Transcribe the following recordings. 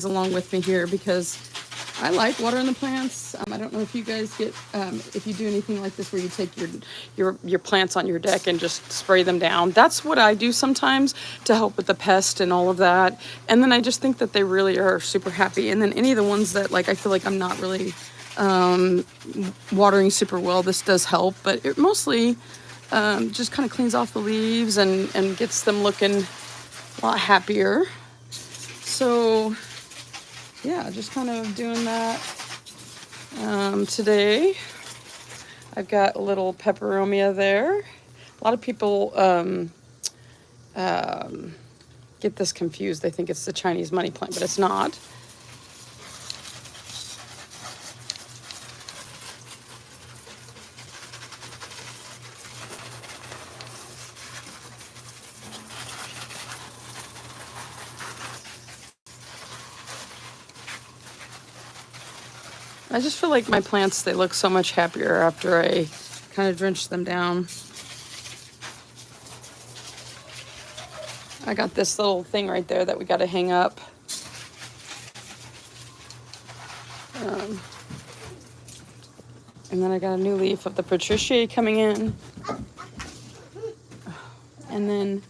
along with me here because I like watering the plants. I don't know if you guys get, if you do anything like this where you take your plants on your deck and just spray them down. That's what I do sometimes to help with the pest and all of that. And then I just think that they really are super happy. And then any of the ones that like I feel like I'm not really watering super well, this does help. But it mostly just kind of cleans off the leaves and gets them looking a lot happier. So yeah, just kind of doing that today. I've got a little peperomia there. A lot of people get this confused. They think it's the Chinese money plant, but it's not. I just feel like my plants, they look so much happier after I kind of drench them down. I got this little thing right there that we got to hang up. And then I got a new leaf of the Patriciae coming in. And then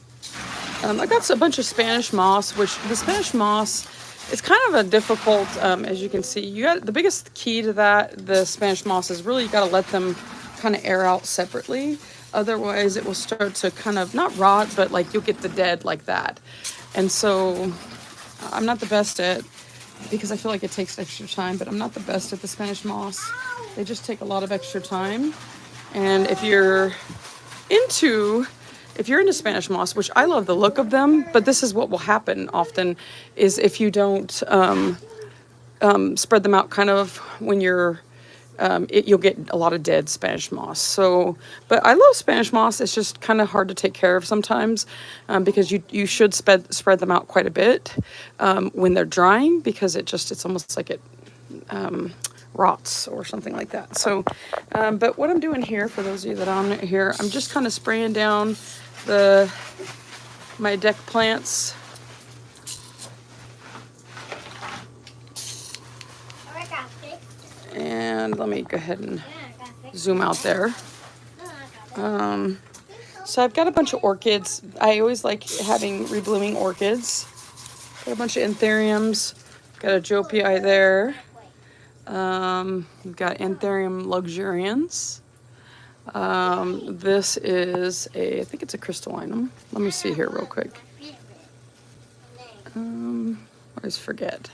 I got a bunch of Spanish moss, which the Spanish moss, it's kind of a difficult, as you can see, the biggest key to that, the Spanish moss, is really you got to let them kind of air out separately. Otherwise it will start to kind of not rot, but like you'll get the dead like that. And so I'm not the best at, because I feel like it takes extra time, but I'm not the best at the Spanish moss. They just take a lot of extra time. And if you're into Spanish moss, which I love the look of them, but this is what will happen often, is if you don't spread them out kind of when you're, you'll get a lot of dead Spanish moss. So, but I love Spanish moss. It's just kind of hard to take care of sometimes because you should spread them out quite a bit when they're drying, because it's almost like it rots or something like that. So, but what I'm doing here, for those of you that aren't here, I'm just kind of spraying down my deck plants. And let me go ahead and zoom out there. So I've got a bunch of orchids. I always like having reblooming orchids. Got a bunch of Anthuriums. Got a Jopii there. We've got Anthurium luxurians. This is I think it's a crystallinum. Let me see here real quick. I always forget.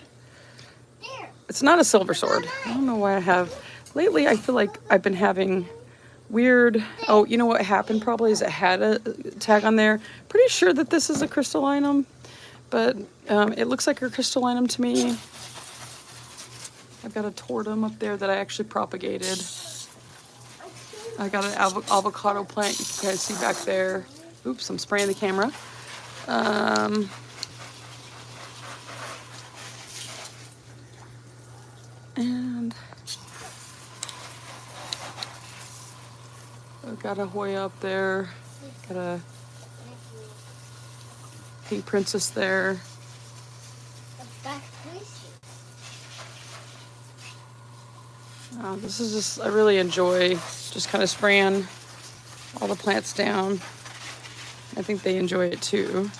It's not a silver sword. I don't know why I have. Lately, I feel like I've been having weird. Oh, you know what happened probably is it had a tag on there. Pretty sure that this is a crystallinum, but it looks like a crystallinum to me. I've got a tortum up there that I actually propagated. I got an avocado plant, you can guys see back there. Oops, I'm spraying the camera. And I've got a Hoya up there. Got a pink princess there. This is just, I really enjoy just kind of spraying all the plants down. I think they enjoy it too.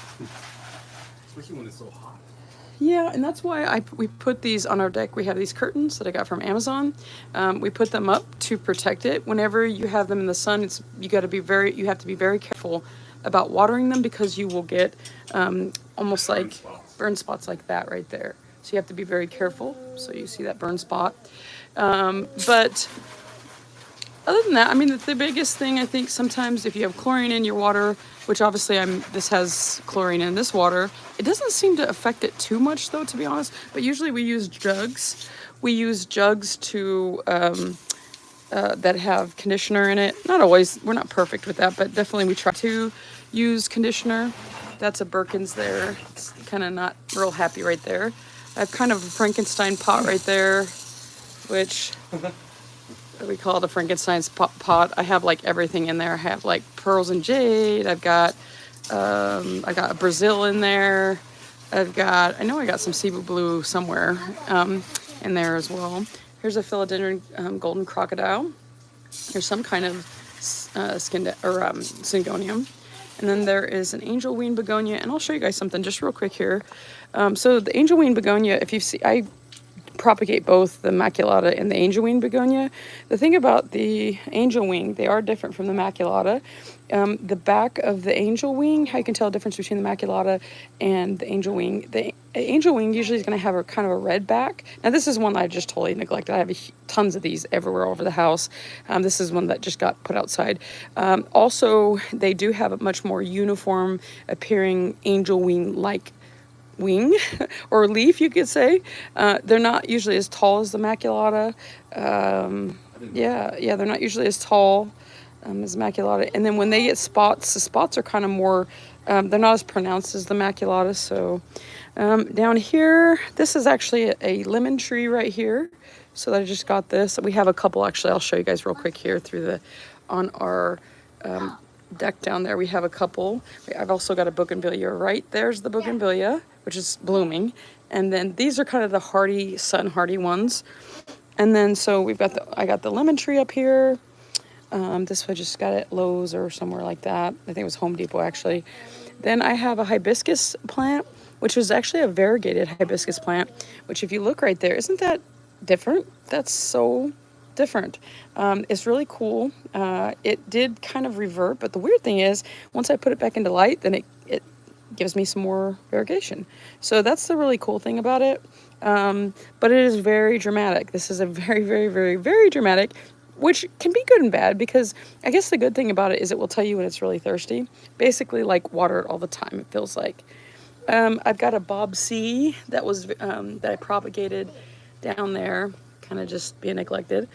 Especially when it's so hot. Yeah, and that's why we put these on our deck. We have these curtains that I got from Amazon. We put them up to protect it. Whenever you have them in the sun, you have to be very careful about watering them, because you will get almost like burn spots like that right there. So you have to be very careful. So you see that burn spot. But other than that, I mean, the biggest thing, I think sometimes if you have chlorine in your water, which obviously this has chlorine in this water, it doesn't seem to affect it too much though, to be honest. But usually we use jugs. We use jugs to that have conditioner in it. Not always, we're not perfect with that, but definitely we try to use conditioner. That's a Birkins there. It's kind of not real happy right there. I have kind of a Frankenstein pot right there, which we call it a Frankenstein's pot. I have like everything in there. I have like pearls and jade. I've got a Brazil in there. I know I got some Cebu blue somewhere in there as well. Here's a philodendron golden crocodile. There's some kind of syngonium. And then there is an angel wing begonia. And I'll show you guys something just real quick here. So the angel wing begonia, if you see, I propagate both the maculata and the angel wing begonia. The thing about the angel wing, they are different from the maculata. The back of the angel wing, how you can tell the difference between the maculata and the angel wing. The angel wing usually is going to have a kind of a red back. Now this is one that I just totally neglected. I have tons of these everywhere over the house. This is one that just got put outside. Also, they do have a much more uniform appearing angel wing like wing or leaf, you could say. They're not usually as tall as the maculata. Yeah, they're not usually as tall as maculata. And then when they get spots, the spots are kind of more, they're not as pronounced as the maculata. So down here, this is actually a lemon tree right here. So I just got this. We have a couple, actually. I'll show you guys real quick here on our deck down there. We have a couple. I've also got a bougainvillea right there's the bougainvillea, which is blooming. And then these are kind of the hardy, sun hardy ones. And then so I got the lemon tree up here. This one just got it at Lowe's or somewhere like that. I think it was Home Depot actually. Then I have a hibiscus plant, which is actually a variegated hibiscus plant, which if you look right there, isn't that different? That's so different. It's really cool. It did kind of revert, but the weird thing is once I put it back into light, then it gives me some more variegation. So that's the really cool thing about it. But it is very dramatic. This is a very, very, very, very dramatic, which can be good and bad, because I guess the good thing about it is it will tell you when it's really thirsty. Basically, like, water it all the time, it feels like. I've got a Bob C that was that I propagated down there, kind of just being neglected.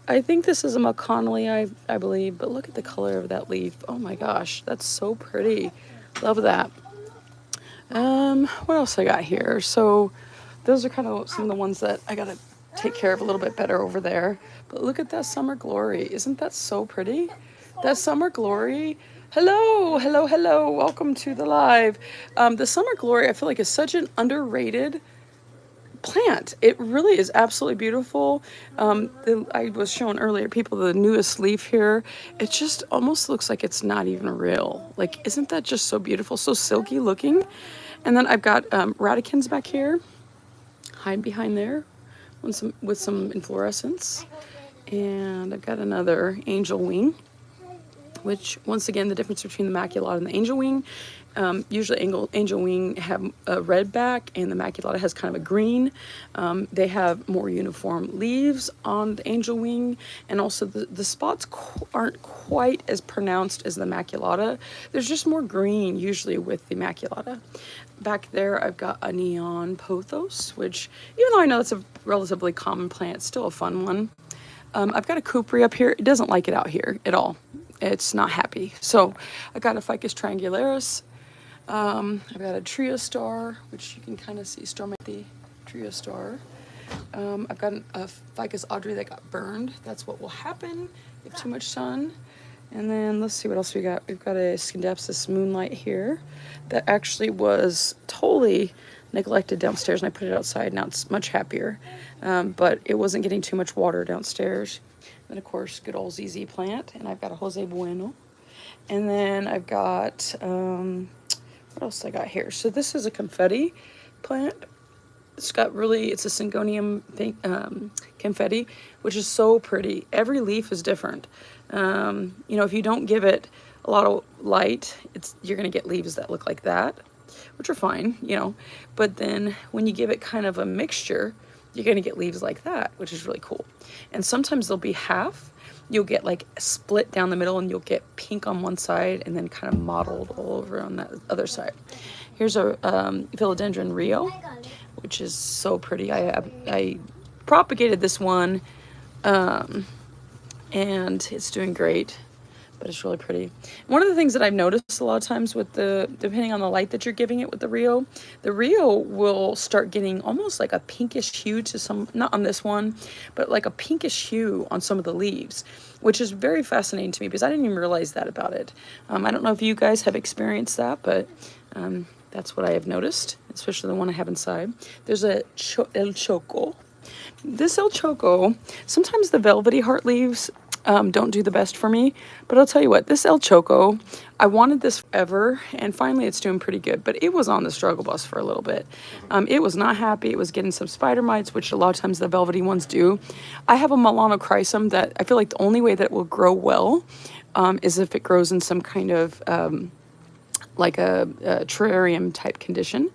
I think this is a McConnelly, I believe, but look at the color of that leaf. Oh my gosh, that's so pretty. Love that. What else I got here? So those are kind of some of the ones that I gotta take care of a little bit better over there. But look at that summer glory. Isn't that so pretty? That summer glory. Hello, hello, hello. Welcome to the live. The summer glory, I feel like, is such an underrated plant. It really is absolutely beautiful. I was showing earlier people the newest leaf here. It just almost looks like it's not even real. Like, isn't that just so beautiful? So silky looking. And then I've got radicans back here, hide behind there with some inflorescence. And I've got another angel wing, which, once again, the difference between the maculata and the angel wing, usually angel wing have a red back and the maculata has kind of a green. They have more uniform leaves on the angel wing, and also the spots aren't quite as pronounced as the maculata. There's just more green usually with the maculata. Back there I've got a neon pothos, which, even though I know that's a relatively common plant, it's still a fun one. I've got a cupri up here. It doesn't like it out here at all. It's not happy. So I got a Ficus triangularis. I've got a trio star, which you can kind of see Stormathy trio star. I've got a Ficus audrey that got burned. That's what will happen if too much sun. And then let's see what else we got. We've got a Scindapsus moonlight here that actually was totally neglected downstairs, and I put it outside. Now it's much happier, but it wasn't getting too much water downstairs. Then, of course, good old ZZ plant, and I've got a Jose Bueno. And then I've got, what else I got here? So this is a confetti plant. It's a syngonium thing, confetti, which is so pretty. Every leaf is different. You know, if you don't give it a lot of light, you're going to get leaves that look like that, which are fine, you know. But then when you give it kind of a mixture, you're going to get leaves like that, which is really cool. And sometimes they'll be half. You'll get like split down the middle, and you'll get pink on one side and then kind of mottled all over on that other side. Here's a philodendron Rio, which is so pretty. I propagated this one, and it's doing great, but it's really pretty. One of the things that I've noticed a lot of times with depending on the light that you're giving it with the Rio will start getting almost like a pinkish hue to some, not on this one, but like a pinkish hue on some of the leaves, which is very fascinating to me because I didn't even realize that about it. I don't know if you guys have experienced that, but That's what I have noticed, especially the one I have inside. There's a El Choco. This El Choco, sometimes the velvety heart leaves don't do the best for me, but I'll tell you what, this El Choco, I wanted this forever, and finally it's doing pretty good, but it was on the struggle bus for a little bit. It was not happy. It was getting some spider mites, which a lot of times the velvety ones do. I have a Melanochrysum that I feel like the only way that it will grow well is if it grows in some kind of like a terrarium type condition.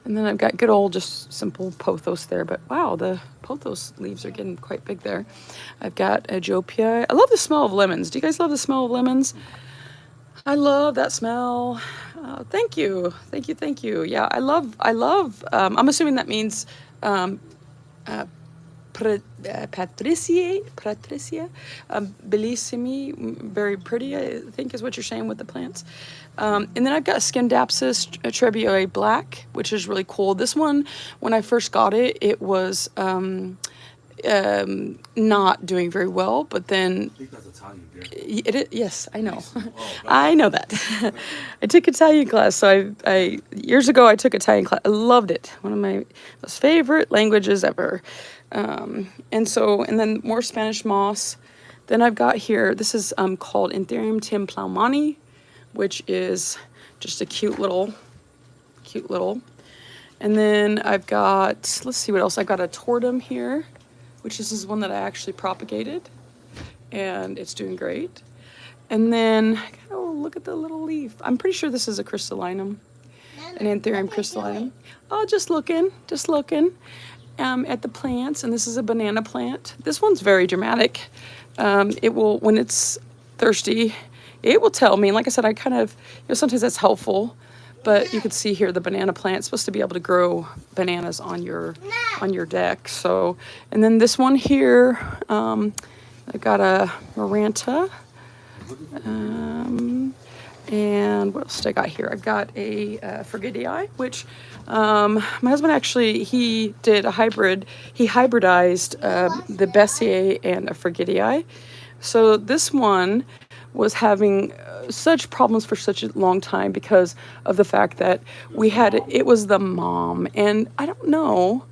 And then I've got good old just simple pothos there, but wow, the pothos leaves are getting quite big there. I've got a Jopia. I love the smell of lemons. Do you guys love the smell of lemons? I love that smell. Thank you. Thank you. Thank you. Yeah, I love, I'm assuming that means Patricia, bellissimi, very pretty, I think is what you're saying with the plants. And then I've got Scindapsus Trebbiae Black, which is really cool. This one, when I first got it, it was not doing very well, but then I think that's Italian beer. Yes, I know. Oh, I know that. I took Italian class, so I years ago I took Italian class. I loved it. One of my most favorite languages ever. And then more Spanish moss. Then I've got here, this is called Anthurium Tim Plaumani, which is just a cute little. And then I've got, let's see what else. I got a Tortum here, which is one that I actually propagated, and it's doing great. And then, oh, look at the little leaf. I'm pretty sure this is a crystallinum, an Anthurium crystallinum. Oh, just looking at the plants, and this is a banana plant. This one's very dramatic. It will, when it's thirsty, it will tell me. Like I said, I kind of, sometimes that's helpful. But you can see here the banana plant. It's supposed to be able to grow bananas on your deck. So, and then this one here, I got a Maranta. And what else did I got here? I've got a Fergitii, which my husband actually, he did a hybrid. He hybridized the Bessier and a Fergitii. So this one was having such problems for such a long time because of the fact that it was the mom, and I don't know,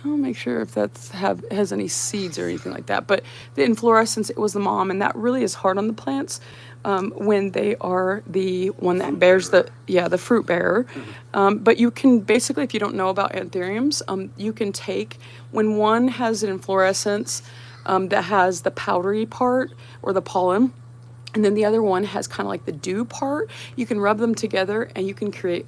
I'll make sure if that's has any seeds or anything like that, but the inflorescence, it was the mom, and that really is hard on the plants when they are the one that bears the fruit bearer. But you can basically, if you don't know about anthuriums, you can take, when one has an inflorescence that has the powdery part or the pollen, and then the other one has kind of like the dew part, you can rub them together and you can create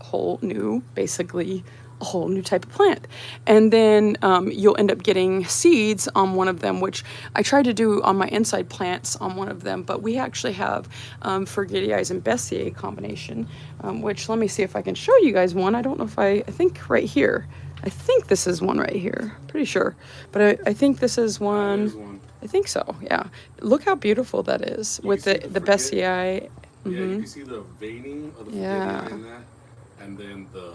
basically a whole new type of plant. And then you'll end up getting seeds on one of them, which I tried to do on my inside plants on one of them, but we actually have Fergitii and Bessier combination, which let me see if I can show you guys one. I don't know if I think right here. I think this is one right here. Pretty sure. But I think this is one. I think so, yeah. Look how beautiful that is with the Bessier. Yeah, you can see the veining of the Fergitii in that, and then the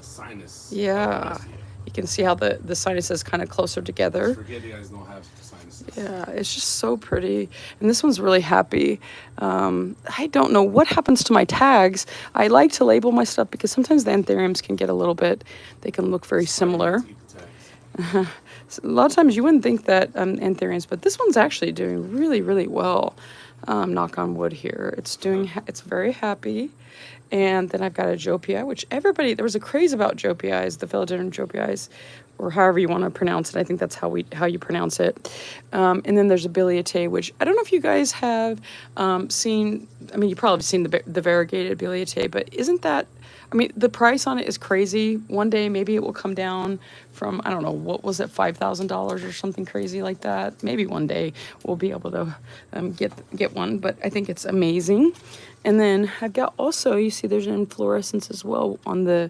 sinus. Yeah, you can see how the sinuses kind of closer together. Fergitii don't have sinuses. Yeah, it's just so pretty. And this one's really happy. I don't know what happens to my tags. I like to label my stuff because sometimes the anthuriums can get a little bit, they can look very similar. So a lot of times you wouldn't think that anthuriums, but this one's actually doing really, really well. Knock on wood here. It's very happy. And then I've got a Jopia, which there was a craze about Jopias, the philodendron Jopias, or however you want to pronounce it. I think that's how you pronounce it. And then there's a Biliate, which I don't know if you guys have seen. I mean, you've probably seen the variegated Biliate, but isn't that? I mean, the price on it is crazy. One day, maybe it will come down from, I don't know, what was it, $5,000 or something crazy like that. Maybe one day we'll be able to get one, but I think it's amazing. And then I've got also, you see there's an inflorescence as well on the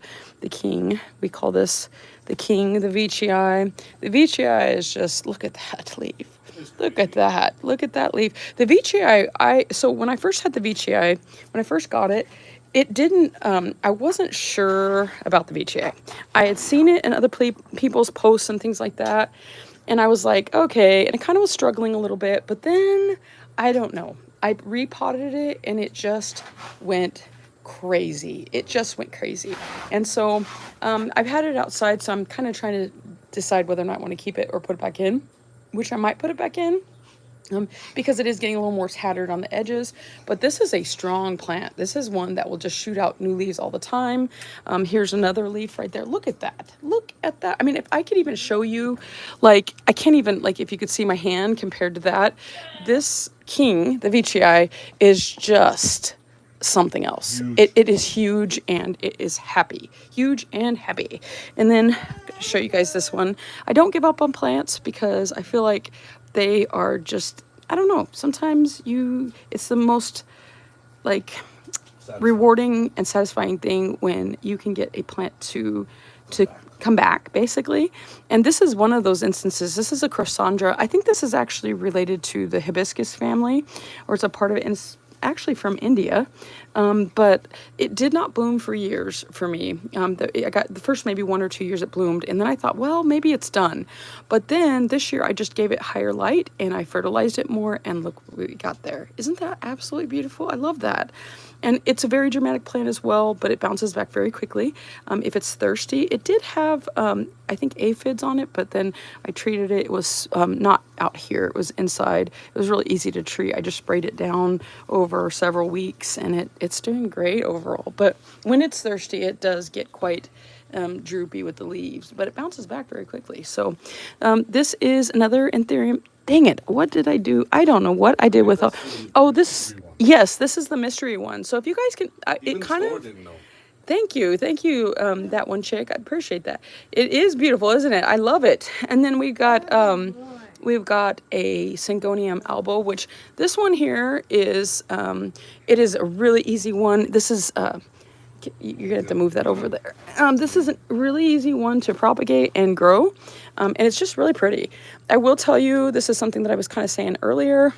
king. We call this the king, the Veitchii. The Veitchii is just, look at that leaf. Look at that. Look at that leaf. The Veitchii, so when I first had the Veitchii, when I first got it, it didn't, I wasn't sure about the Veitchii. I had seen it in other people's posts and things like that. And I was like, okay. And I kind of was struggling a little bit. But then, I don't know. I repotted it and it just went crazy. It just went crazy. And so I've had it outside, so I'm kind of trying to decide whether or not I want to keep it or put it back in, which I might put it back in. Because it is getting a little more tattered on the edges. But this is a strong plant. This is one that will just shoot out new leaves all the time. Here's another leaf right there. Look at that. Look at that. I mean, if I could even show you, like, I can't even, like, if you could see my hand compared to that, this king, the Veitchii, is just something else. It is huge and it is happy. Huge and happy. And then I'm going to show you guys this one. I don't give up on plants because I feel like they are just, I don't know, sometimes it's the most like rewarding and satisfying thing when you can get a plant to come back, basically. And this is one of those instances. This is a Crossandra. I think this is actually related to the hibiscus family, or it's a part of it, and it's actually from India. But it did not bloom for years for me. I got the first maybe 1 or 2 years it bloomed, and then I thought, well, maybe it's done. But then this year I just gave it higher light and I fertilized it more, and look what we got there. Isn't that absolutely beautiful? I love that. And it's a very dramatic plant as well, but it bounces back very quickly if it's thirsty. It did have, I think, aphids on it, but then I treated it. It was not out here. It was inside. It was really easy to treat. I just sprayed it down over several weeks, and it's doing great overall. But when it's thirsty, it does get quite droopy with the leaves, but it bounces back very quickly. So this is another Anthurium. Dang it, what did I do? I don't know what I did with this. Yes, this is the mystery one. So if you guys can, it kind of, thank you, that one chick, I appreciate that. It is beautiful, isn't it? I love it. And then we've got a Syngonium albo, which this one here is, it is a really easy one. This is, you're gonna have to move that over there. This is a really easy one to propagate and grow, and it's just really pretty. I will tell you, this is something that I was kind of saying earlier.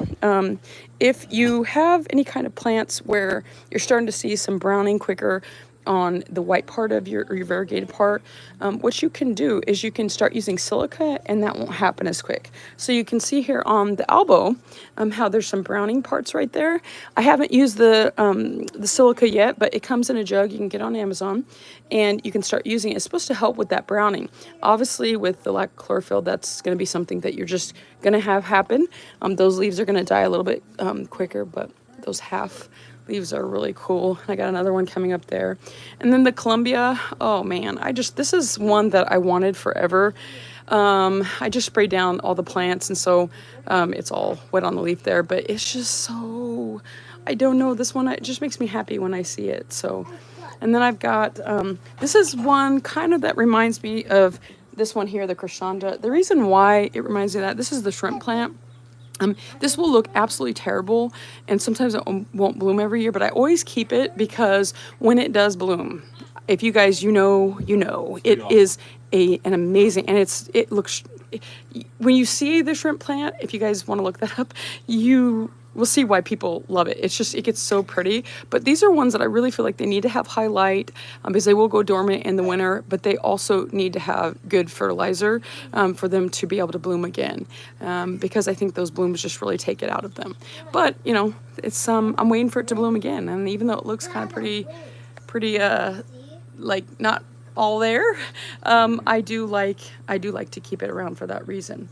If you have any kind of plants where you're starting to see some browning quicker on the white part of your variegated part, what you can do is you can start using silica, and that won't happen as quick. So you can see here on the elbow how there's some browning parts right there. I haven't used the silica yet, but it comes in a jug. You can get on Amazon, and you can start using it. It's supposed to help with that browning. Obviously, with the lack of chlorophyll, that's going to be something that you're just going to have happen. Those leaves are going to die a little bit quicker, but those half leaves are really cool. I got another one coming up there. And then the Columbia, oh man, this is one that I wanted forever. I just sprayed down all the plants, and so it's all wet on the leaf there, but it's just so, I don't know, this one, it just makes me happy when I see it. So, and then I've got, this is one kind of that reminds me of this one here, the Crossandra. The reason why it reminds me of that, this is the shrimp plant. This will look absolutely terrible, and sometimes it won't bloom every year, but I always keep it because when it does bloom, if you guys, you know, it is an amazing, and it looks, when you see the shrimp plant, if you guys want to look that up, you will see why people love it. It's just, it gets so pretty. But these are ones that I really feel like they need to have high light because they will go dormant in the winter, but they also need to have good fertilizer for them to be able to bloom again, because I think those blooms just really take it out of them. But, you know, it's I'm waiting for it to bloom again. And even though it looks kind of pretty, like not all there, I do like to keep it around for that reason.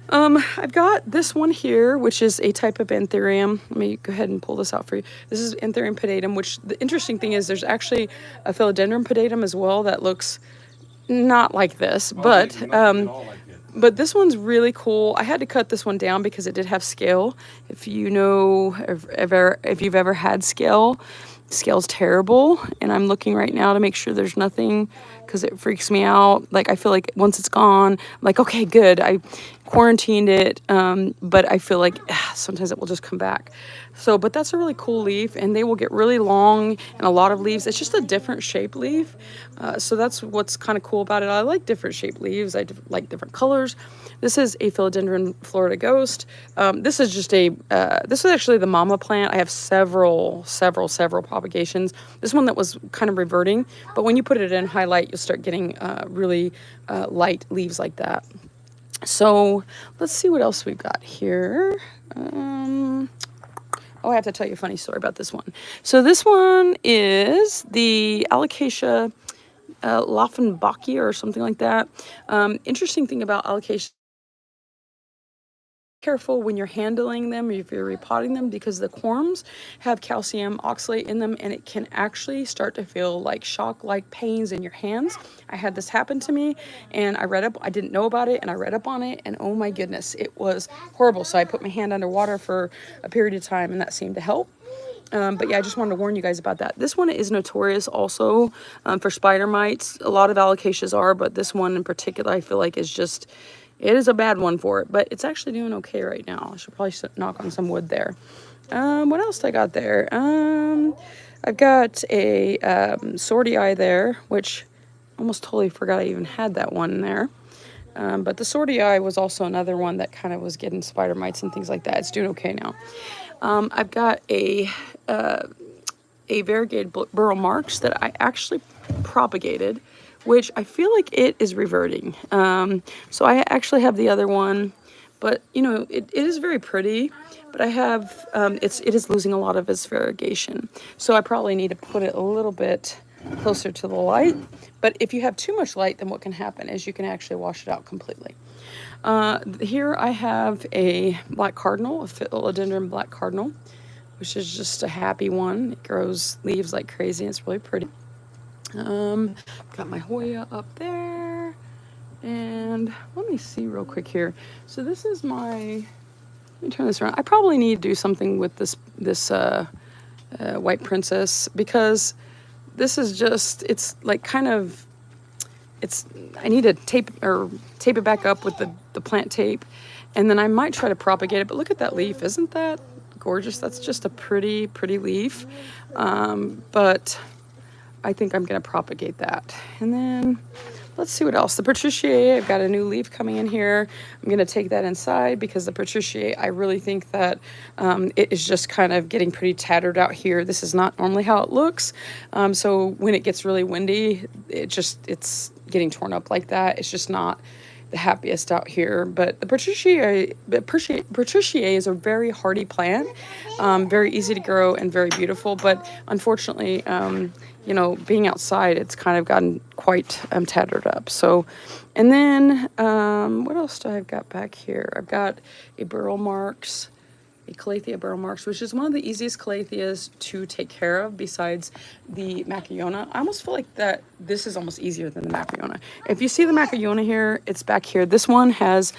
I've got this one here, which is a type of Anthurium. Let me go ahead and pull this out for you. This is Anthurium pedatum, which the interesting thing is there's actually a Philodendron pedatum as well that looks not like this, but this one's really cool. I had to cut this one down because it did have scale. If you know, if you've ever had scale, scale's terrible, and I'm looking right now to make sure there's nothing because it freaks me out. Like, I feel like once it's gone, I'm like, okay, good, I quarantined it, but I feel like sometimes it will just come back. So, but that's a really cool leaf, and they will get really long and a lot of leaves. It's just a different shape leaf, so that's what's kind of cool about it. I like different shaped leaves. I like different colors. This is a Philodendron Florida Ghost. This is just this is actually the mama plant. I have several propagations. This one that was kind of reverting, but when you put it in high light, you'll start getting really light leaves like that. So let's see what else we've got here. Oh, I have to tell you a funny story about this one. So this one is the Alocasia Laufenbachia or something like that. Interesting thing about alocasia, careful when you're handling them or if you're repotting them, because the corms have calcium oxalate in them and it can actually start to feel like shock-like pains in your hands. I had this happen to me and I didn't know about it, and I read up on it, and oh my goodness, it was horrible. So I put my hand underwater for a period of time and that seemed to help. But yeah, I just wanted to warn you guys about that. This one is notorious also for spider mites. A lot of alocasias are, but this one in particular I feel like is just, it is a bad one for it, but it's actually doing okay right now. I should probably knock on some wood there. What else did I got there? I've got a sortii there, which almost totally forgot I even had that one there. But the sortii was also another one that kind of was getting spider mites and things like that. It's doing okay now. I've got a variegated burl marks that I actually propagated, which I feel like it is reverting. So I actually have the other one, but you know, it is very pretty, but I have, it is losing a lot of its variegation. So I probably need to put it a little bit closer to the light. But if you have too much light, then what can happen is you can actually wash it out completely. Here I have a black cardinal, a philodendron black cardinal, which is just a happy one. It grows leaves like crazy. It's really pretty. Got my Hoya up there. And let me see real quick here. So this is my, let me turn this around. I probably need to do something with this white princess, because this is just, it's like kind of, I need to tape it back up with the plant tape, and then I might try to propagate it. But look at that leaf. Isn't that gorgeous? That's just a pretty leaf. But I think I'm going to propagate that. And then let's see what else. The Patriciae, I've got a new leaf coming in here. I'm going to take that inside because the Patriciae, I really think that it is just kind of getting pretty tattered out here. This is not normally how it looks. So when it gets really windy, it's getting torn up like that. It's just not the happiest out here. But the Patriciae is a very hardy plant, very easy to grow and very beautiful. But unfortunately, you know, being outside, it's kind of gotten quite tattered up. So, and then what else do I have got back here? I've got a burl marks, a Calathea burl marks, which is one of the easiest Calatheas to take care of besides the Macaona. I almost feel like that this is almost easier than the Macaona. If you see the Macaona here, it's back here. This one has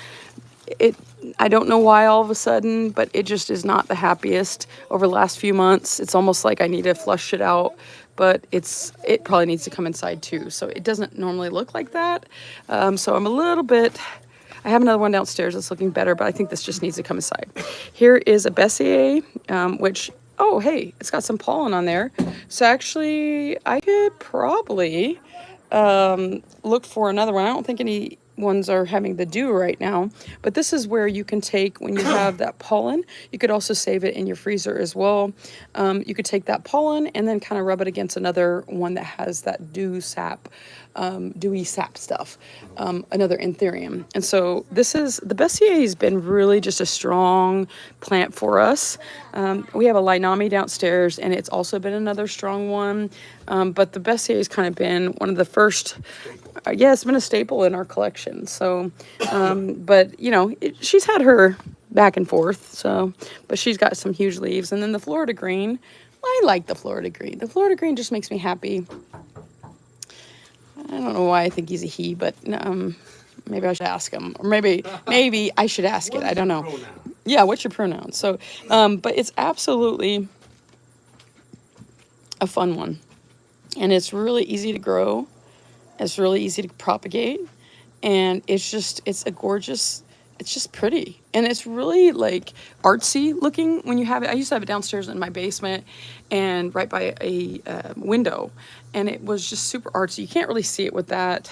it. I don't know why all of a sudden, but it just is not the happiest over the last few months. It's almost like I need to flush it out, but it probably needs to come inside too. So it doesn't normally look like that. So I'm a little bit, I have another one downstairs that's looking better, but I think this just needs to come inside. Here is a Bessier, which, oh, hey, it's got some pollen on there. So actually I could probably look for another one. I don't think any ones are having the dew right now, but this is where you can take, when you have that pollen, you could also save it in your freezer as well. You could take that pollen and then kind of rub it against another one that has that dewy sap stuff, another Anthurium. And so this is, the Bessier has been really just a strong plant for us. We have a Linami downstairs and it's also been another strong one. But the Bessier has kind of been one of the first, yeah, it's been a staple in our collection. So, but you know, she's had her back and forth. So, but she's got some huge leaves. And then the Florida green, I like the Florida green. The Florida green just makes me happy. I don't know why I think he's a he, but maybe I should ask him. Or maybe I should ask it. I don't know. Yeah, what's your pronoun? So, but it's absolutely a fun one. And it's really easy to grow. It's really easy to propagate. And it's a gorgeous, it's just pretty. And it's really like artsy looking when you have it. I used to have it downstairs in my basement and right by a window. And it was just super artsy. You can't really see it with that,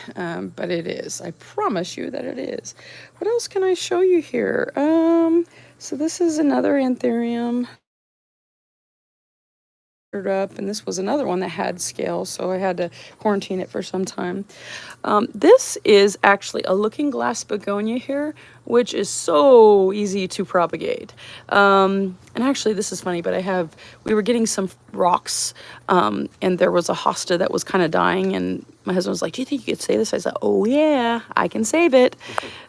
but it is. I promise you that it is. What else can I show you here? So this is another Anthurium. up, and this was another one that had scales, so I had to quarantine it for some time. This is actually a looking glass begonia here, which is so easy to propagate. And actually, this is funny, but we were getting some rocks, and there was a hosta that was kind of dying, and my husband was like, "Do you think you could save this?" I said, "Oh yeah, I can save it."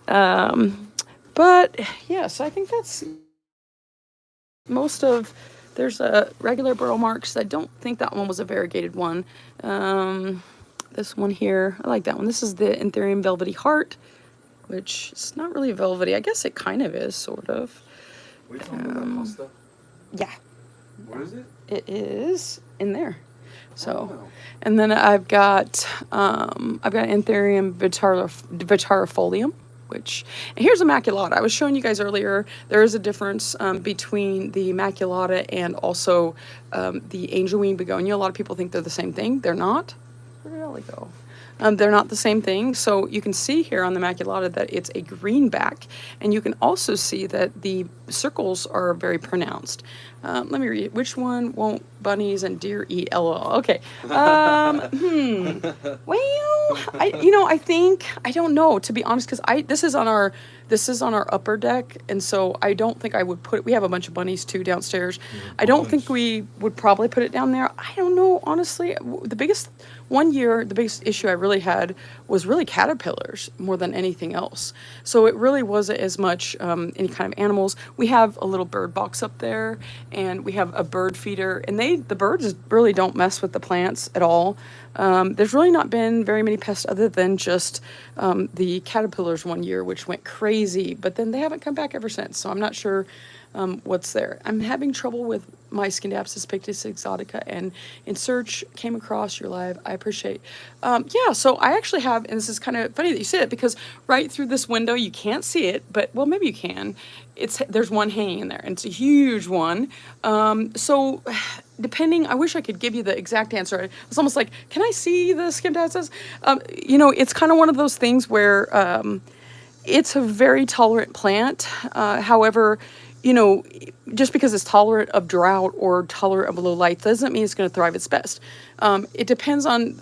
But yeah, so I think that's most of. There's a regular burrow marks. I don't think that one was a variegated one. This one here, I like that one. This is the Anthurium velvety heart, which is not really velvety. I guess it kind of is, sort of. Were you talking about that hosta? Yeah. Where is it? It is in there. So, Oh. and then I've got Anthurium vitarifolium, which, and here's Immaculata. I was showing you guys earlier, there is a difference between the Immaculata and also the angel wing begonia. A lot of people think they're the same thing. They're not. Where did Ellie go? They're not the same thing. So you can see here on the Immaculata that it's a greenback, and you can also see that the circles are very pronounced. Let me read. Which one won't bunnies and deer eat? LOL. Okay. Well, I think, I don't know, to be honest, because this is on our upper deck, and so I don't think I would we have a bunch of bunnies too downstairs. I don't think we would probably put it down there. I don't know, honestly. The biggest issue I really had was really caterpillars more than anything else. So it really wasn't as much any kind of animals. We have a little bird box up there, and we have a bird feeder, and the birds really don't mess with the plants at all. There's really not been very many pests other than just the caterpillars one year, which went crazy, but then they haven't come back ever since. So I'm not sure what's there. I'm having trouble with my Scindapsus pictus exotica, and in search came across your live. I appreciate. Yeah, so I actually have, and this is kind of funny that you say it, because right through this window you can't see it, but well, maybe you can. There's one hanging in there, and it's a huge one. So depending, I wish I could give you the exact answer. It's almost like, can I see the Scindapsus? It's kind of one of those things where it's a very tolerant plant. However, just because it's tolerant of drought or tolerant of low light doesn't mean it's going to thrive its best. It depends on,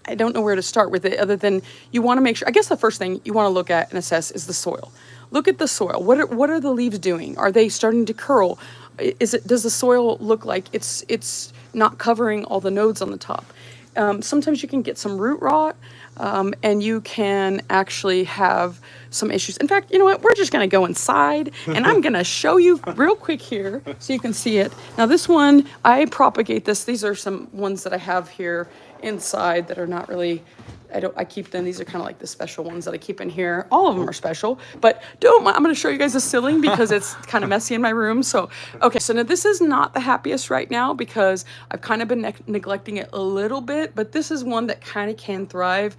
I don't know where to start with it, other than you want to make sure, I guess the first thing you want to look at and assess is the soil. Look at the soil. What are the leaves doing? Are they starting to curl? Does the soil look like it's not covering all the nodes on the top? Sometimes you can get some root rot, and you can actually have some issues. In fact, you know what? We're just going to go inside, and I'm going to show you real quick here so you can see it. Now, this one, I propagate this. These are some ones that I have here inside that are not really, I keep them. These are kind of like the special ones that I keep in here. All of them are special, but I'm going to show you guys the ceiling because it's kind of messy in my room. So, okay, so now this is not the happiest right now because I've kind of been neglecting it a little bit, but this is one that kind of can thrive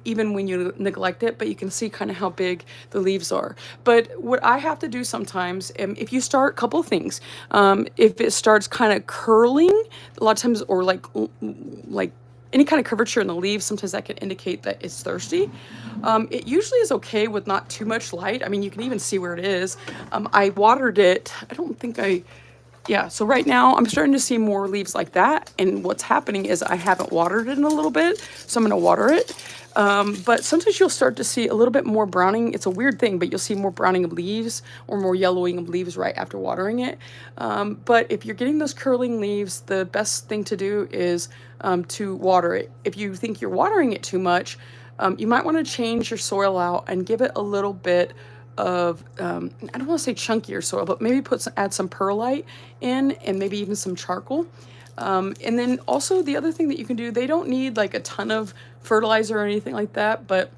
even when you neglect it, but you can see kind of how big the leaves are. But what I have to do sometimes, if you start, couple things, if it starts kind of curling, a lot of times, or like any kind of curvature in the leaves, sometimes that can indicate that it's thirsty. It usually is okay with not too much light. I mean, you can even see where it is. I watered it. I don't think so right now I'm starting to see more leaves like that. And what's happening is I haven't watered it in a little bit, so I'm gonna water it. But sometimes you'll start to see a little bit more browning. It's a weird thing, but you'll see more browning of leaves or more yellowing of leaves right after watering it. But if you're getting those curling leaves, the best thing to do is to water it. If you think you're watering it too much, you might want to change your soil out and give it a little bit of, I don't want to say chunkier soil, but maybe add some perlite in, and maybe even some charcoal. And then also the other thing that you can do, they don't need like a ton of fertilizer or anything like that, but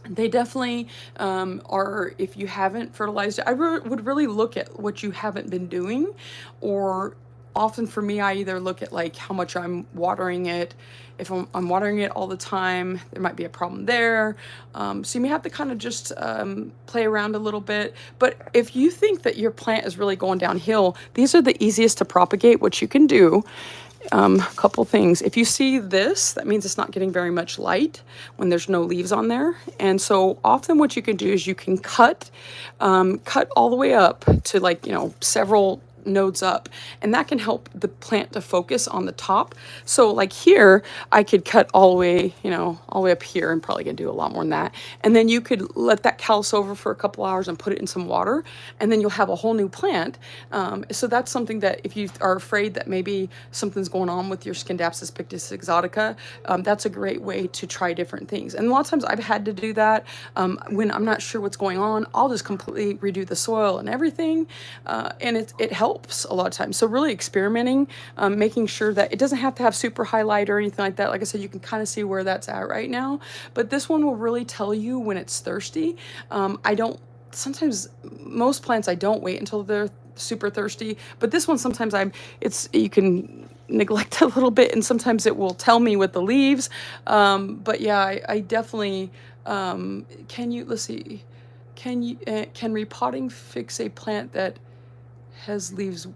they definitely are, if you haven't fertilized it, I would really look at what you haven't been doing, or often for me, I either look at like how much I'm watering it. If I'm watering it all the time, there might be a problem there. So you may have to kind of just play around a little bit. But if you think that your plant is really going downhill, these are the easiest to propagate. What you can do, a couple things. If you see this, that means it's not getting very much light when there's no leaves on there. And so often what you can do is you can cut all the way up to, like, several nodes up, and that can help the plant to focus on the top. So like here, I could cut all the way, you know, all the way up here, and probably gonna do a lot more than that. And then you could let that callus over for a couple hours and put it in some water, and then you'll have a whole new plant. So that's something that if you are afraid that maybe something's going on with your Scindapsus pictus exotica, that's a great way to try different things. And a lot of times I've had to do that when I'm not sure what's going on. I'll just completely redo the soil and everything, and it helps a lot of times. So really experimenting, making sure that it doesn't have to have super highlight or anything like that. Like I said, you can kind of see where that's at right now, but this one will really tell you when it's thirsty. I don't, sometimes most plants I don't wait until they're super thirsty, but this one sometimes you can neglect a little bit, and sometimes it will tell me with the leaves. But yeah, I definitely, let's see, can repotting fix a plant that has leaves,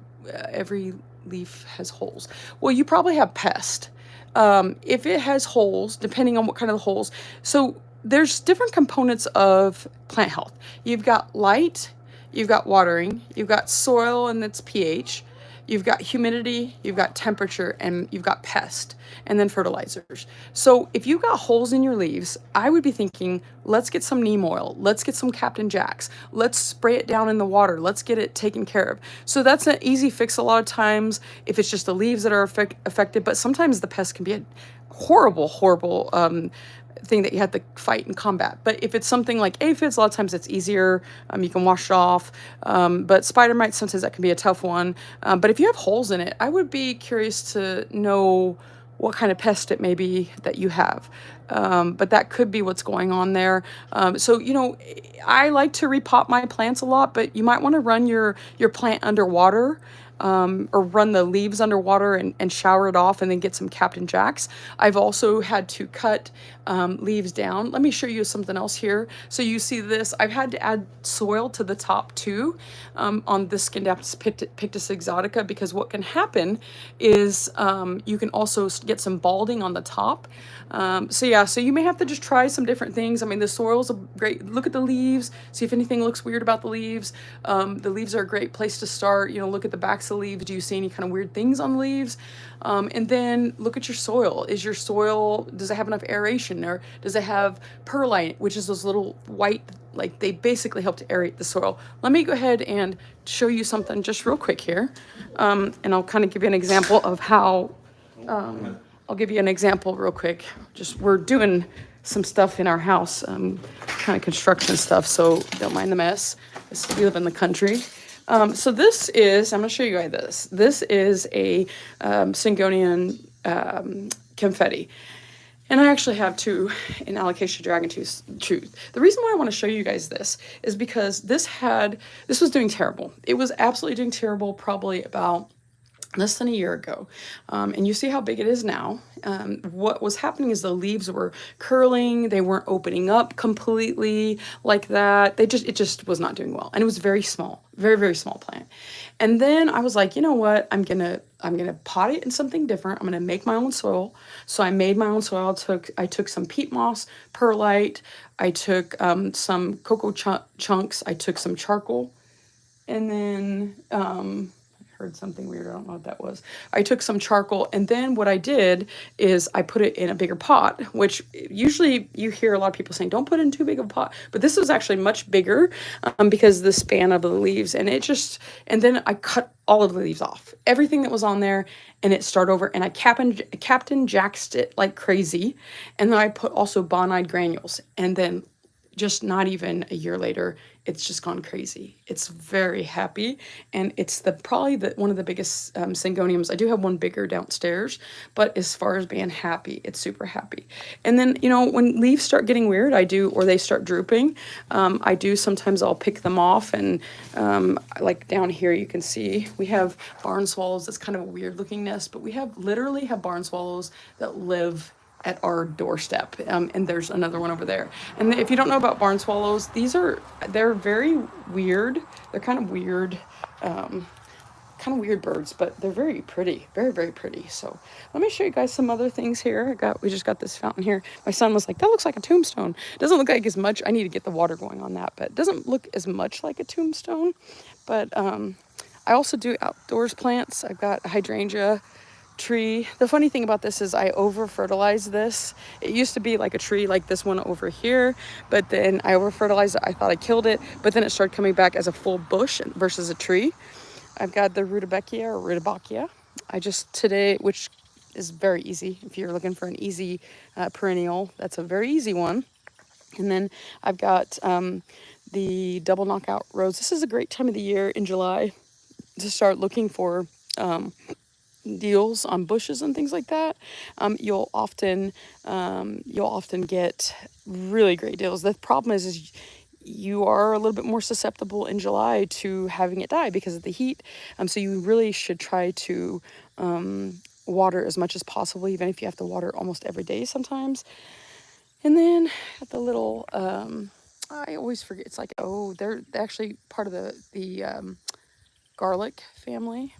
every leaf has holes? Well, you probably have pest. If it has holes, depending on what kind of holes. So there's different components of plant health. You've got light, you've got watering, you've got soil and its pH, you've got humidity, you've got temperature, and you've got pest, and then fertilizers. So if you've got holes in your leaves, I would be thinking, let's get some neem oil, let's get some Captain Jacks, let's spray it down in the water, let's get it taken care of. So that's an easy fix a lot of times if it's just the leaves that are affected, but sometimes the pest can be a horrible, horrible thing that you have to fight and combat. But if it's something like aphids, a lot of times it's easier. You can wash it off. But spider mites, sometimes that can be a tough one. But if you have holes in it, I would be curious to know what kind of pest it may be that you have. But that could be what's going on there. So, you know, I like to repot my plants a lot, but you might want to run your plant underwater, or run the leaves underwater and shower it off, and then get some Captain Jacks. I've also had to cut leaves down. Let me show you something else here. So you see this, I've had to add soil to the top too, on this Scindapsus pictus exotica, because what can happen is you can also get some balding on the top. So yeah, so you may have to just try some different things. I mean, the soil's a great, look at the leaves, see if anything looks weird about the leaves. The leaves are a great place to start. You know, look at the backs of the leaves. Do you see any kind of weird things on the leaves? And then look at your soil. Is your soil, does it have enough aeration, or does it have perlite, which is those little white, like they basically help to aerate the soil. Let me go ahead and show you something just real quick here. And I'll kind of give you an example of how, I'll give you an example real quick. Just, we're doing some stuff in our house, kind of construction stuff, so don't mind the mess. We live in the country. So this is, I'm going to show you guys this. This is a Syngonian confetti. And I actually have two in Alocasia Dragon Truth. The reason why I want to show you guys this is because this was doing terrible. It was absolutely doing terrible probably about less than a year ago. And you see how big it is now. What was happening is the leaves were curling. They weren't opening up completely like that. It just was not doing well. And it was very small, very, very small plant. And then I was like, you know what? I'm gonna pot it in something different. I'm gonna make my own soil. So I made my own soil. I took some peat moss, perlite. I took some cocoa chunks. I took some charcoal. And then, heard something weird. I don't know what that was. I took some charcoal, and then what I did is I put it in a bigger pot, which usually you hear a lot of people saying, don't put it in too big of a pot. But this was actually much bigger because of the span of the leaves. And then I cut all of the leaves off, everything that was on there, and it started over. And I Captain Jacked it like crazy. And then I put also bonide granules. And then just not even a year later, it's just gone crazy. It's very happy, and it's probably one of the biggest Syngoniums. I do have one bigger downstairs, but as far as being happy, it's super happy. And then, you know, when leaves start getting weird, or they start drooping, sometimes I'll pick them off, and like down here you can see we have barn swallows. That's kind of a weird looking nest, but we literally have barn swallows that live at our doorstep, and there's another one over there. And if you don't know about barn swallows, they're very weird. They're kind of weird birds, but they're very pretty, very, very pretty. So let me show you guys some other things here. We just got this fountain here. My son was like, that looks like a tombstone. It doesn't look like as much. I need to get the water going on that, but it doesn't look as much like a tombstone. But I also do outdoors plants. I've got a hydrangea tree. The funny thing about this is I over fertilize this. It used to be like a tree like this one over here, but then I over fertilized it. I thought I killed it, but then it started coming back as a full bush versus a tree. I've got the rutabakia. I just today, which is very easy. If you're looking for an easy perennial, that's a very easy one. And then I've got the double knockout rose. This is a great time of the year in July to start looking for deals on bushes and things like that. You'll often get really great deals. The problem is you are a little bit more susceptible in July to having it die because of the heat. So you really should try to water as much as possible, even if you have to water almost every day sometimes. And then at the little, I always forget, it's like, oh, they're actually part of the garlic family,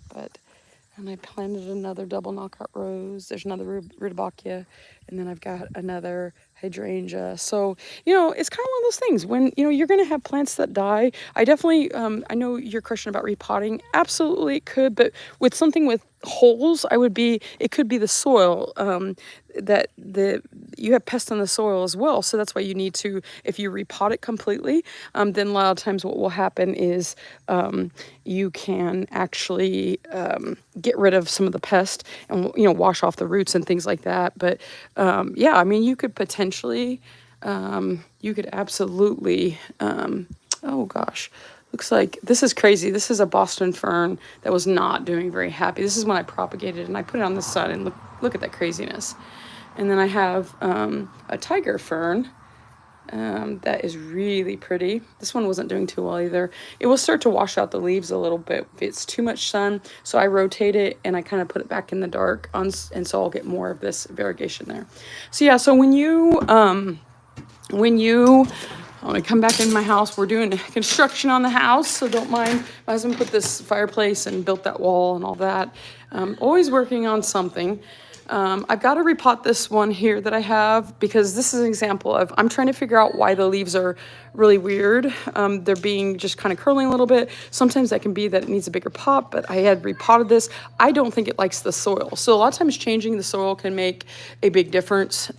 and I planted another double knockout rose. There's another rutabakia, and then I've got another hydrangea. So, it's kind of one of those things when, you're going to have plants that die. I definitely, I know your question about repotting, absolutely could, but with something with holes, it could be the soil, you have pests in the soil as well. So that's why you need to, if you repot it completely, then a lot of times what will happen is you can actually get rid of some of the pest and, wash off the roots and things like that. But yeah, I mean, you could potentially, you could absolutely, oh gosh. Looks like this is crazy. This is a Boston fern that was not doing very happy. This is when I propagated and I put it on the sun, and look at that craziness. And then I have a tiger fern that is really pretty. This one wasn't doing too well either. It will start to wash out the leaves a little bit if it's too much sun. So I rotate it and I kind of put it back in the dark and so I'll get more of this variegation there. So yeah, so when you I'm gonna come back in my house. We're doing construction on the house, so don't mind. My husband put this fireplace and built that wall and all that. Always working on something. I've got to repot this one here that I have because this is an example of, I'm trying to figure out why the leaves are really weird. They're being just kind of curling a little bit. Sometimes that can be that it needs a bigger pot, but I had repotted this. I don't think it likes the soil. So a lot of times changing the soil can make a big difference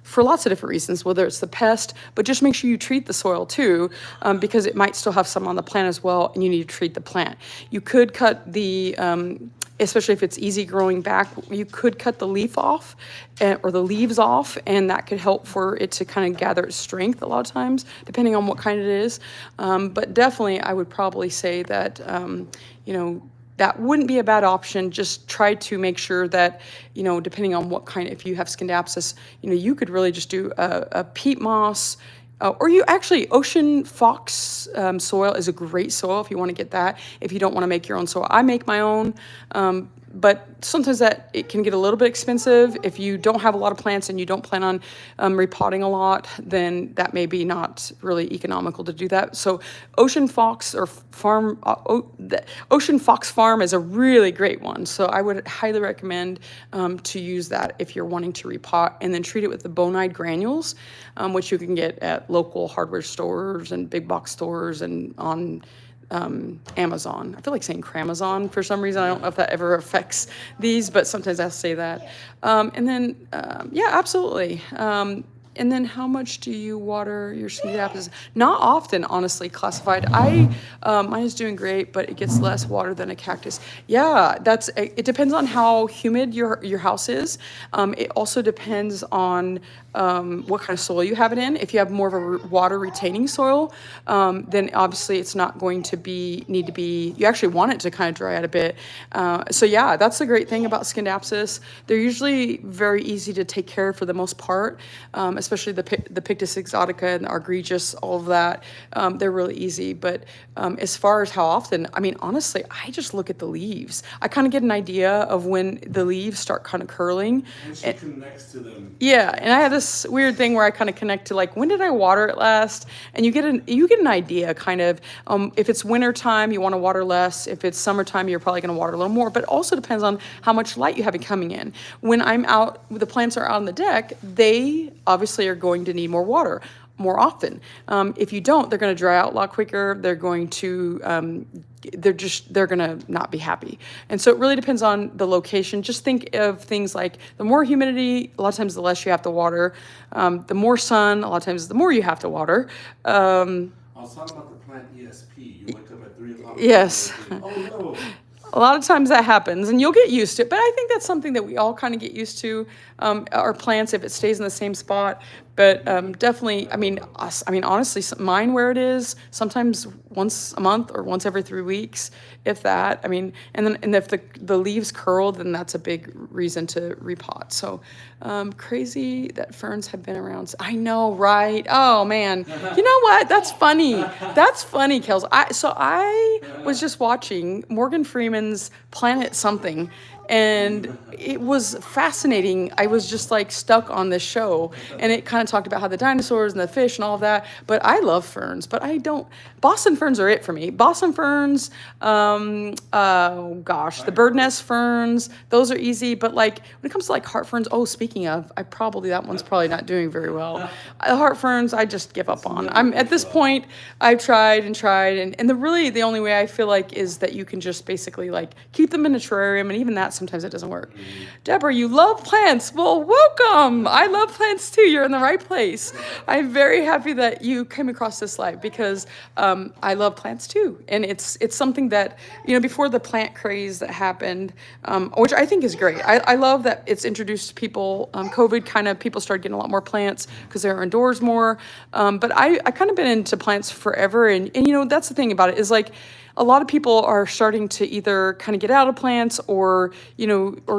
for lots of different reasons, whether it's the pest, but just make sure you treat the soil too, because it might still have some on the plant as well, and you need to treat the plant. You could cut the, especially if it's easy growing back, you could cut the leaf off or the leaves off, and that could help for it to kind of gather its strength a lot of times, depending on what kind it is. But definitely I would probably say that, that wouldn't be a bad option. Just try to make sure that, depending on what kind, if you have Scindapsus, you could really just do a peat moss, or you actually, ocean fox soil is a great soil if you want to get that, if you don't want to make your own soil. I make my own, but sometimes that it can get a little bit expensive. If you don't have a lot of plants and you don't plan on repotting a lot, then that may be not really economical to do that. So Ocean Fox or Farm, the Ocean Fox Farm is a really great one. So I would highly recommend to use that if you're wanting to repot, and then treat it with the bonide granules, which you can get at local hardware stores and big box stores and on Amazon. I feel like saying Cramazon for some reason. I don't know if that ever affects these, but sometimes I'll say that. And then, yeah, absolutely. And then how much do you water your Scindapsus? Not often, honestly, classified. Mine is doing great, but it gets less water than a cactus. Yeah, it depends on how humid your house is. It also depends on what kind of soil you have it in. If you have more of a water retaining soil, then obviously it's not going to need to be, you actually want it to kind of dry out a bit. So yeah, that's the great thing about Scindapsus. They're usually very easy to take care of for the most part, especially the Pictus exotica and the Argregious, all of that. They're really easy. But as far as how often, I mean, honestly, I just look at the leaves. I kind of get an idea of when the leaves start kind of curling. And she connects to them. Yeah, and I have this weird thing where I kind of connect to, like, when did I water it last? And you get an idea kind of, if it's winter time, you want to water less. If it's summertime, you're probably going to water a little more, but it also depends on how much light you have coming in. When I'm out, the plants are out on the deck, they obviously are going to need more water. more often. If you don't, they're going to dry out a lot quicker. They're going to they're going to not be happy. And so it really depends on the location. Just think of things like the more humidity, a lot of times the less you have to water. The more sun, a lot of times the more you have to water. I was talking about the plant ESP. You wake up at 3 o'clock. Yes. Oh no. A lot of times that happens, and you'll get used to it. But I think that's something that we all kind of get used to. Our plants, if it stays in the same spot. But definitely, I mean, honestly, mine where it is, sometimes once a month or once every 3 weeks, if that. I mean, and if the leaves curl, then that's a big reason to repot. So crazy that ferns have been around. I know, right? Oh man, you know what? That's funny. That's funny, Kels. I was just watching Morgan Freeman's Planet Something. And it was fascinating. I was just like stuck on this show, and it kind of talked about how the dinosaurs and the fish and all of that. But I love ferns, but I don't. Boston ferns are it for me. Boston ferns, oh gosh, the bird nest ferns, those are easy. But like when it comes to like heart ferns, oh, speaking of, that one's probably not doing very well. The heart ferns, I just give up on. I'm at this point. I've tried, and the only way I feel like is that you can just basically like keep them in a terrarium, and even that sometimes it doesn't work. Deborah, you love plants. Well, welcome. I love plants too. You're in the right place. I'm very happy that you came across this live because I love plants too. And it's something that, before the plant craze that happened, which I think is great. I love that it's introduced people. COVID people started getting a lot more plants because they were indoors more. But I kind of been into plants forever. And that's the thing about it is like, a lot of people are starting to either kind of get out of plants or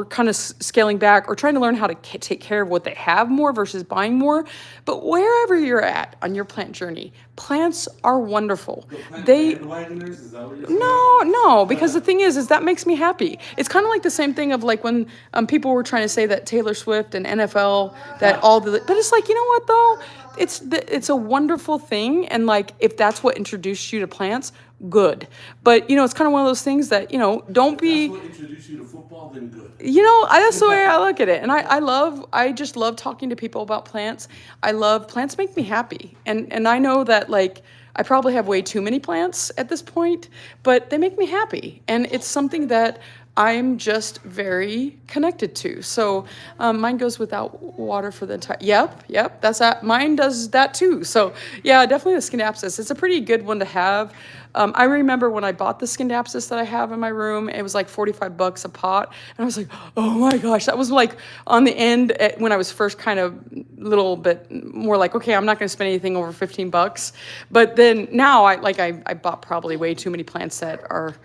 kind of scaling back or trying to learn how to take care of what they have more versus buying more. But wherever you're at on your plant journey, plants are wonderful. No, because the thing is that makes me happy. It's kind of like the same thing of like when people were trying to say that Taylor Swift and NFL, but it's like, you know what though? It's a wonderful thing. And like, if that's what introduced you to plants, good. But it's kind of one of those things that don't be. That's what introduced you to football, then good. That's the way I look at it. And I just love talking to people about plants. Plants make me happy. And I know that like I probably have way too many plants at this point, but they make me happy. And it's something that I'm just very connected to. So mine goes without water for the entire. Yep. That's that. Mine does that too. So yeah, definitely the Scindapsus. It's a pretty good one to have. I remember when I bought the Scindapsus that I have in my room, it was like $45 a pot, and I was like, oh my gosh, that was like on the end when I was first kind of little bit more like, okay, I'm not going to spend anything over $15. But then now I bought probably way too many plants that are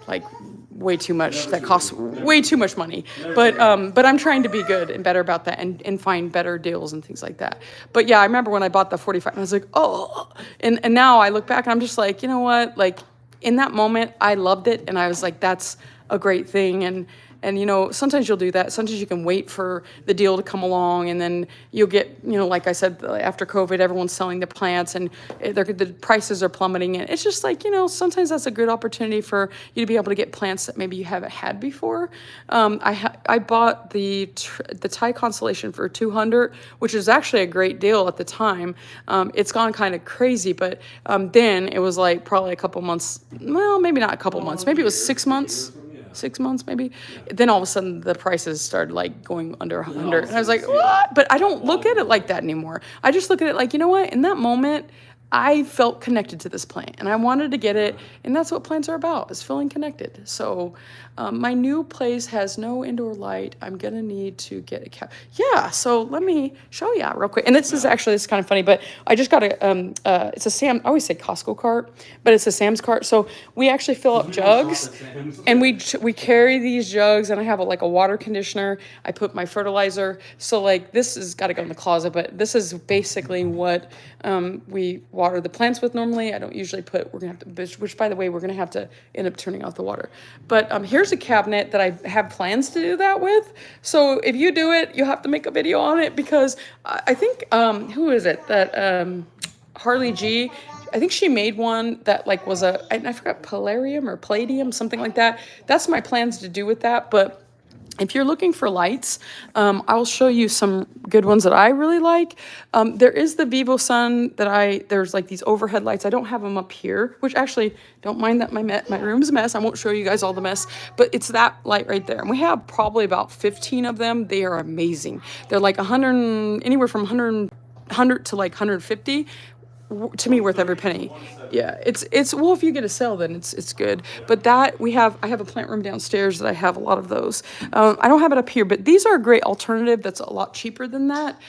like way too much, that costs way too much money. But I'm trying to be good and better about that and find better deals and things like that. But yeah, I remember when I bought the 45, and I was like, oh, and now I look back and I'm just like, you know what? Like in that moment, I loved it, and I was like, that's a great thing. And sometimes you'll do that. Sometimes you can wait for the deal to come along, and then you'll get, like I said, after COVID, everyone's selling the plants, and the prices are plummeting. And it's just like, sometimes that's a good opportunity for you to be able to get plants that maybe you haven't had before. I bought the Thai Constellation for $200, which is actually a great deal at the time. It's gone kind of crazy, but then it was like probably a couple months. Well, maybe not a couple months. Maybe it was 6 months. 6 months maybe. Then all of a sudden the prices started like going under 100, and I was like, what? But I don't look at it like that anymore. I just look at it like, you know what? In that moment, I felt connected to this plant, and I wanted to get it, and that's what plants are about, is feeling connected. So my new place has no indoor light. I'm gonna need to get a cap. Yeah, so let me show you real quick. And this is kind of funny, but I just got it's a Sam. I always say Costco cart, but it's a Sam's cart. So we actually fill up jugs, and we carry these jugs, and I have a water conditioner. I put my fertilizer. So like this has got to go in the closet, but this is basically what we water the plants with normally. I don't usually which by the way, we're gonna have to end up turning off the water. But here's a cabinet that I have plans to do that with. So if you do it, you'll have to make a video on it, because I think who is it that Harley G, I think she made one that like was I forgot, Palladium or Palladium, something like that. That's my plans to do with that. But If you're looking for lights, I'll show you some good ones that I really like. There is the Vivo Sun that there's like these overhead lights. I don't have them up here, which actually, don't mind that my room's a mess. I won't show you guys all the mess, but it's that light right there. And we have probably about 15 of them. They are amazing. They're like 100, anywhere from 100 to like 150. To me, worth every penny. Yeah, it's well, if you get a sale, then it's good. But I have a plant room downstairs that I have a lot of those. I don't have it up here, but these are a great alternative that's a lot cheaper than that.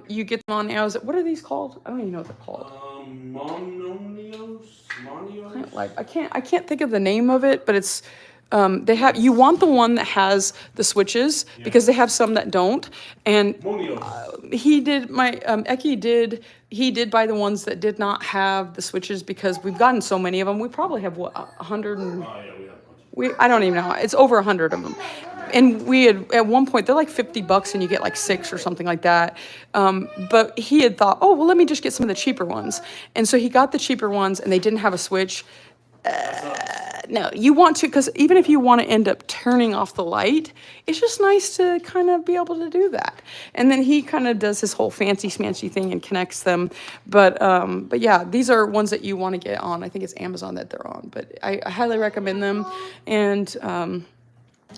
You get them on Amazon. What are these called? I don't even know what they're called. I can't think of the name of it, but it's you want the one that has the switches, because they have some that don't. And he did buy the ones that did not have the switches, because we've gotten so many of them. We probably have 100 and I don't even know. It's over 100 of them. And we had, at one point, they're like $50 and you get like 6 or something like that. But he had thought, oh, well, let me just get some of the cheaper ones. And so he got the cheaper ones, and they didn't have a switch. No, you want to, because even if you want to end up turning off the light, it's just nice to kind of be able to do that. And then he kind of does his whole fancy smancy thing and connects them. But yeah, these are ones that you want to get on. I think it's Amazon that they're on, but I highly recommend them. And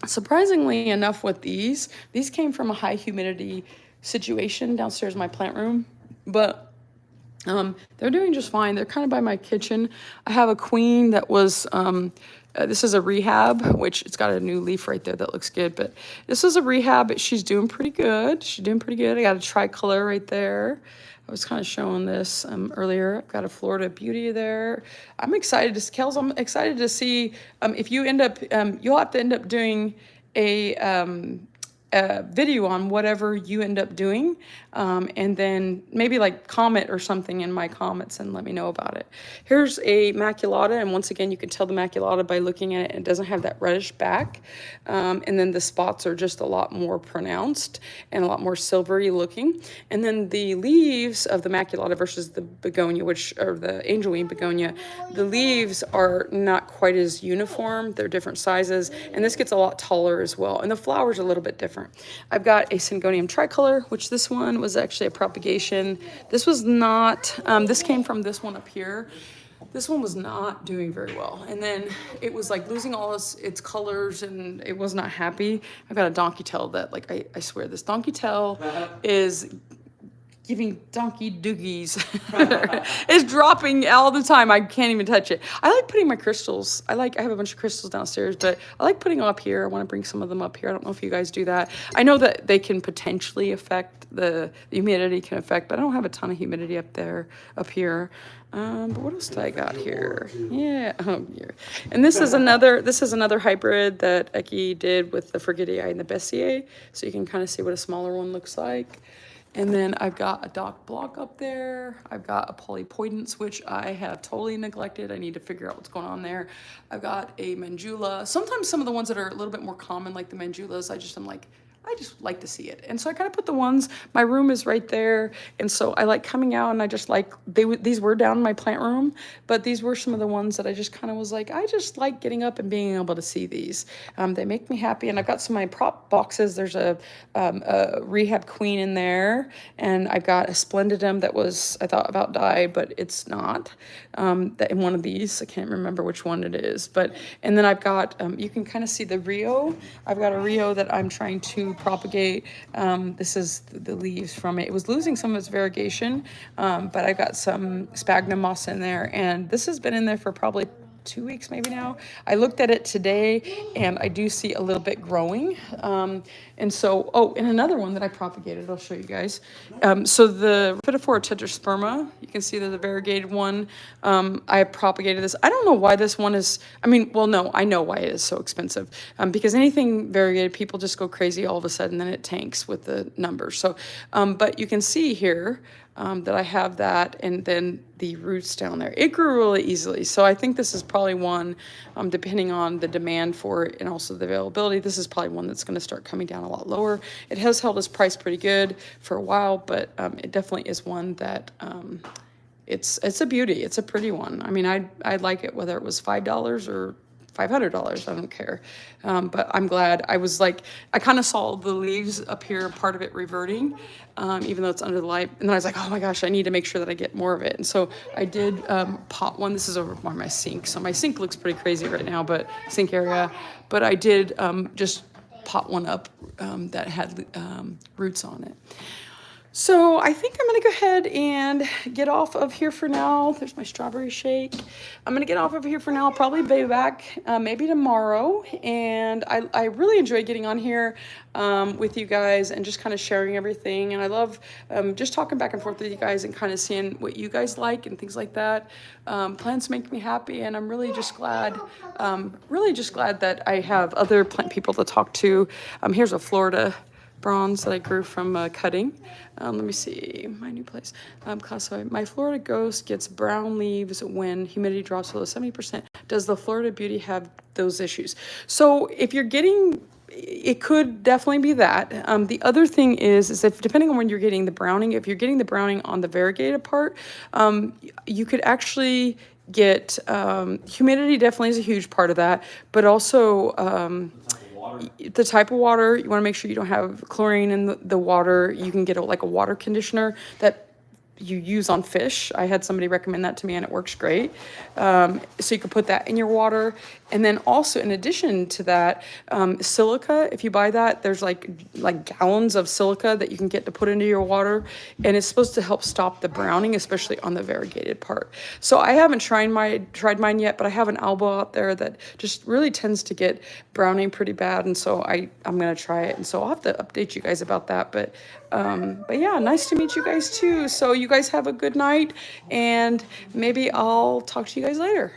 surprisingly enough, with these came from a high humidity situation downstairs in my plant room, but they're doing just fine. They're kind of by my kitchen. I have a queen that was, this is a rehab, which it's got a new leaf right there that looks good, but this is a rehab, but she's doing pretty good. I got a tricolor right there. I was kind of showing this earlier. I've got a Florida Beauty there. I'm excited to see if you end up, you'll have to end up doing a video on whatever you end up doing, and then maybe like comment or something in my comments and let me know about it. Here's a maculata, and once again, you can tell the maculata by looking at it. It doesn't have that reddish back, and then the spots are just a lot more pronounced and a lot more silvery looking. And then the leaves of the maculata versus the begonia, or the angelwing begonia, the leaves are not quite as uniform. They're different sizes, and this gets a lot taller as well, and the flowers are a little bit different. I've got a Syngonium tricolor, which this one was actually a propagation. This was not, this came from this one up here. This one was not doing very well. And then it was like losing all its colors, and it was not happy. I've got a donkey tail that, like, I swear, this donkey tail is giving donkey doogies. It's dropping all the time. I can't even touch it. I like putting my crystals. I have a bunch of crystals downstairs, but I like putting them up here. I want to bring some of them up here. I don't know if you guys do that. I know that they can potentially affect the humidity can affect, but I don't have a ton of humidity up here. But what else do I got here? Yeah, here. And this is another hybrid that Eki did with the Forgetii and the Bessier, so you can kind of see what a smaller one looks like. And then I've got a dock block up there. I've got a polypoidance, which I have totally neglected. I need to figure out what's going on there. I've got a mandula. Sometimes some of the ones that are a little bit more common, like the mandulas, I just like to see it. And so I kind of put the ones, my room is right there. And so I like coming out, and I just like, these were down in my plant room, but these were some of the ones that I just kind of was like, I just like getting up and being able to see these. They make me happy. And I've got some of my prop boxes. There's a rehab queen in there. And I've got a splendidum that was, I thought about die, but it's not. That in one of these, I can't remember which one it is. And then I've got, you can kind of see the Rio. I've got a Rio that I'm trying to propagate. This is the leaves from it. It was losing some of its variegation, but I got some sphagnum moss in there, and this has been in there for probably 2 weeks maybe now. I looked at it today, and I do see a little bit growing. And so, and another one that I propagated, I'll show you guys. So the Raphidophora tetrasperma, you can see there's a variegated one. I propagated this. I don't know why this one is, no, I know why it is so expensive. Because anything variegated, people just go crazy all of a sudden, then it tanks with the numbers. So, but you can see here, that I have that, and then the roots down there. It grew really easily, so I think this is probably one, depending on the demand for it and also the availability, this is probably one that's going to start coming down a lot lower. It has held its price pretty good for a while, but it definitely is one that it's a beauty. It's a pretty one. I'd like it whether it was $5 or $500. I don't care. But I'm glad. I was like, I kind of saw the leaves up here, part of it reverting, even though it's under the light. And then I was like, oh my gosh, I need to make sure that I get more of it. And so I did pot one. This is over by my sink. So my sink looks pretty crazy right now, but sink area. But I did just pot one up that had roots on it. So I think I'm going to go ahead and get off of here for now. There's my strawberry shake. I'm going to get off of here for now. I'll probably be back maybe tomorrow. And I really enjoy getting on here with you guys and just kind of sharing everything. And I love just talking back and forth with you guys and kind of seeing what you guys like and things like that. Plants make me happy, and I'm really just glad that I have other plant people to talk to. Here's a Florida bronze that I grew from cutting. Let me see, my new place. Classified. My Florida ghost gets brown leaves when humidity drops below 70%. Does the Florida beauty have those issues? So if you're getting, it could definitely be that. The other thing is if depending on when you're getting the browning, if you're getting the browning on the variegated part, you could actually get, humidity definitely is a huge part of that, but also, the type of water, you want to make sure you don't have chlorine in the water. You can get like a water conditioner that you use on fish. I had somebody recommend that to me and it works great. So you can put that in your water. And then also in addition to that, silica, if you buy that, there's like gallons of silica that you can get to put into your water. And it's supposed to help stop the browning, especially on the variegated part. So I haven't tried mine yet, but I have an albo out there that just really tends to get browning pretty bad. And so I'm going to try it. And so I'll have to update you guys about that. But yeah, nice to meet you guys too. So you guys have a good night, and maybe I'll talk to you guys later.